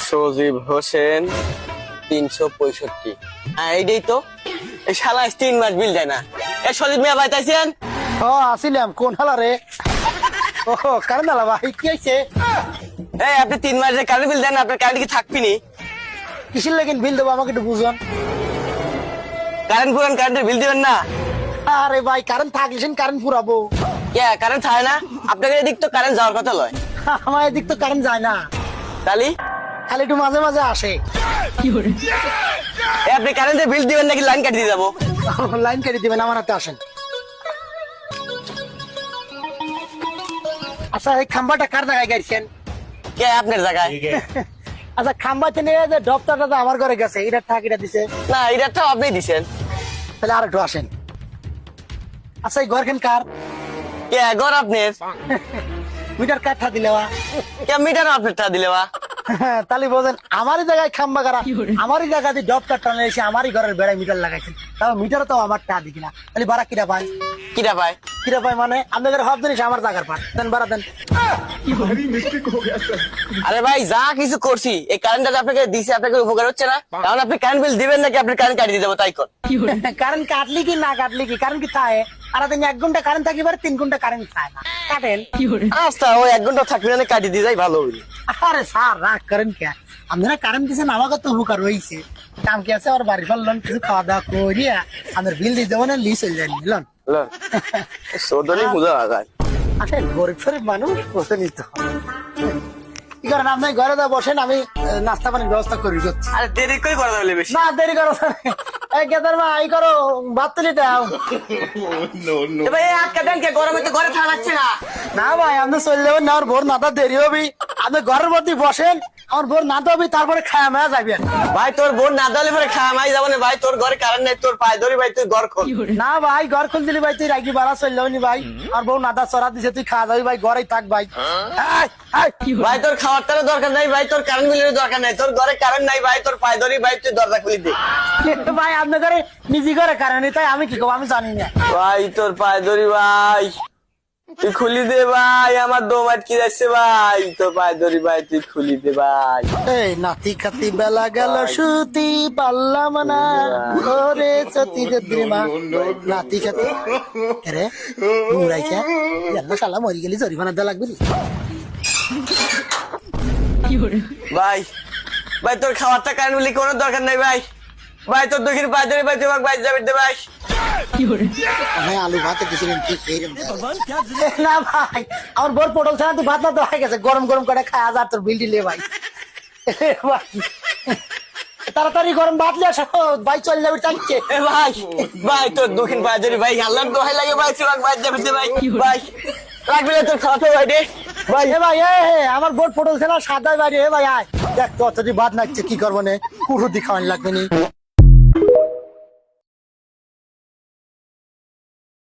সজীব হোসেন 365। হ্যাঁ এইটাই তো। এই শালা 3 মাস বিল দেয় না। এ সজীব মিয়া ভাই তাইছেন? ও আসিলাম কোন হালা রে? ও কারণ আলা ভাই কি হইছে? এই আপনি 3 মাসের কারেন্ট বিল দেন না, আপনার কারেন্ট কি থাকবিনি? কিসের লাগেন বিল দেবো আমাকে একটু বুঝুন। কারেন্ট পুরান কারেন্টের বিল দিবেন না? আরে ভাই কারেন্ট থাকলে কারেন্ট পুরাবো। কে কারেন্ট থাকে না? আপনাদের এদিক তো কারেন্ট যাওয়ার কথা লয়। আমার এদিক তো কারেন্ট যায় না, তালি খালি একটু মাঝে মাঝে আসে। এ আপনি কারেন্টের বিল দিবেন নাকি লাইন কাটিয়ে যাবো? লাইন কেটে দিবেন, আমার হাতে আসেন। আচ্ছা এই খাম্বাটা কার জায়গায় গাইছেন? কে আপনার জায়গায়? আচ্ছা খাম্বাতে নিয়ে যে ডক্টরটা তো আমার ঘরে গেছে, এটা থাকিটা দিছে। না এটা তো আপনি দিছেন। তাহলে আর একটু আসেন। আচ্ছা এই ঘরখান কার? কে ঘর আপনার? মিটার কাঠা দিলেওয়া। কে মিটার আপনার টা দিলে বা? তাহলে বলেন আমারই জায়গায় খাম্বা কারা, আমারই জায়গা দিয়ে ডক্টর টানে এসে আমারই ঘরের বেড়ায় মিটার লাগাইছেন। তাও মিটার তো আমার টা দিকি না, তাহলে ভাড়া কিরা পায়? কিরা পায়? কিরা পায় মানে আপনাদের সব জিনিস আমার জায়গার পান দেন, ভাড়া দেন। আরে ভাই যা কিছু করছি এই কারেন্টটা আপনাকে দিছে, আপনাকে উপকার হচ্ছে না? কারণ আপনি কারেন্ট বিল দিবেন নাকি আপনার কারেন্ট কাটিয়ে দেবো তাই কর। কারেন্ট কাটলি কি না কাটলি কি, কারেন্ট কি থাকে? আর দিন 1 ঘন্টা কারেন্ট থাকি পারে, 3 ঘন্টা কারেন্ট থাকে না, কাটেন। আচ্ছা ওই 1 ঘন্টা থাকবে না, কাটিয়ে দিয়ে যাই ভালো হবে। আরে স্যার রাগ করেন কে? আপনারা কারেন্ট দিচ্ছেন, আমাকে তো উপকার হয়েছে। কাম কি আছে, আর বাড়ি ফেললেন কিছু খাওয়া দাওয়া করিয়া আমাদের বিল দিয়ে দেবো না, লি চলে যান নিলেন। সদলি বুঝা যায়। আচ্ছা গরিব শরীফ মানুষ বসে নিতে কি করেন আপনি ঘরে যা বসেন, আমি নাস্তা পানির ব্যবস্থা করি যাচ্ছি। আরে দেরি করে করা যাবে বেশি না দেরি করো এই গেদার মা এই করো, ভাত তুলি দাও। এ ভাই আটকা দেন, কে গরমে তো ঘরে থাকা যাচ্ছে না। না ভাই আপনি চলে যাবেন না, আমার ভোর নাতা দেরি হবি। আপনি ঘরের মধ্যে বসেন, আমার ভোর নাতা হবি, তারপরে খায়া মায়া যাবেন। ভাই তোর বোন না দলে পরে খাওয়া মাই যাবো না ভাই, তোর ঘরে কারেন্ট নেই, তোর পায়ে ধরি ভাই তুই ঘর খোল। না ভাই ঘর খুল দিলি ভাই, তুই রাখি বাড়া চলে যাবি ভাই। আর বউ নাতা চড়া দিছে, তুই খাওয়া যাবি ভাই, ঘরেই থাক ভাই। ভাই তোর খাওয়ার তার দরকার নাই ভাই, তোর কারেন্ট বিলের দরকার নাই, তোর ঘরে কারেন্ট নাই ভাই, তোর পায়ে ধরি ভাই তুই দরজা খুলি দে। ভাই আপনার ঘরে নিজে ঘরে কারণ তাই আমি কি করবো, আমি জানি না। ভাই তোর পায়ে ধরি ভাই, তুই খুলি দে ভাই, আমার দম আটকে যাচ্ছে ভাই, তোর পায়ে ধরি ভাই তুই খুলি দে ভাই। এই নাতি খাতি বেলা গেল সুতি পারলাম না, ওরে সতী মা নাতি খাতি রে ঘুরাইছে জানা শালা মরি গেলি জরিমানা দেওয়া লাগবে। ভাই ভাই তোর খাওয়ারটা কারেন্ট বিলি কোনো দরকার নাই ভাই, ভাই তোর দক্ষিণ পায়ে ধরি ভাই তুই ভাই যাবে দে ভাই। আমি আলু ভাতে দিয়েছিলাম ঠিক না ভাই, আমার বোর পটল ছাড়া তুই ভাত না তো হয়ে গেছে, গরম গরম করে খায় আর তোর বিল দিলে ভাই। তাড়াতাড়ি গরম ভাত লিয়ে আসো ভাই, চলে যাবে চাইছে। ভাই ভাই তোর দক্ষিণ পায়ে ধরি ভাই, আল্লাহর দোহাই লাগে ভাই তুই ভাই যাবে দে ভাই। ভাই লাগবে না তোর খাওয়াতে ভাই রে ভাই। এ ভাই আমার বোর পটল ছাড়া সাদা বাড়ি, এ ভাই আয় দেখ তো, অত ভাত নাচছে কি করবো না, কুড়ুদি খাওয়ান লাগবে নি।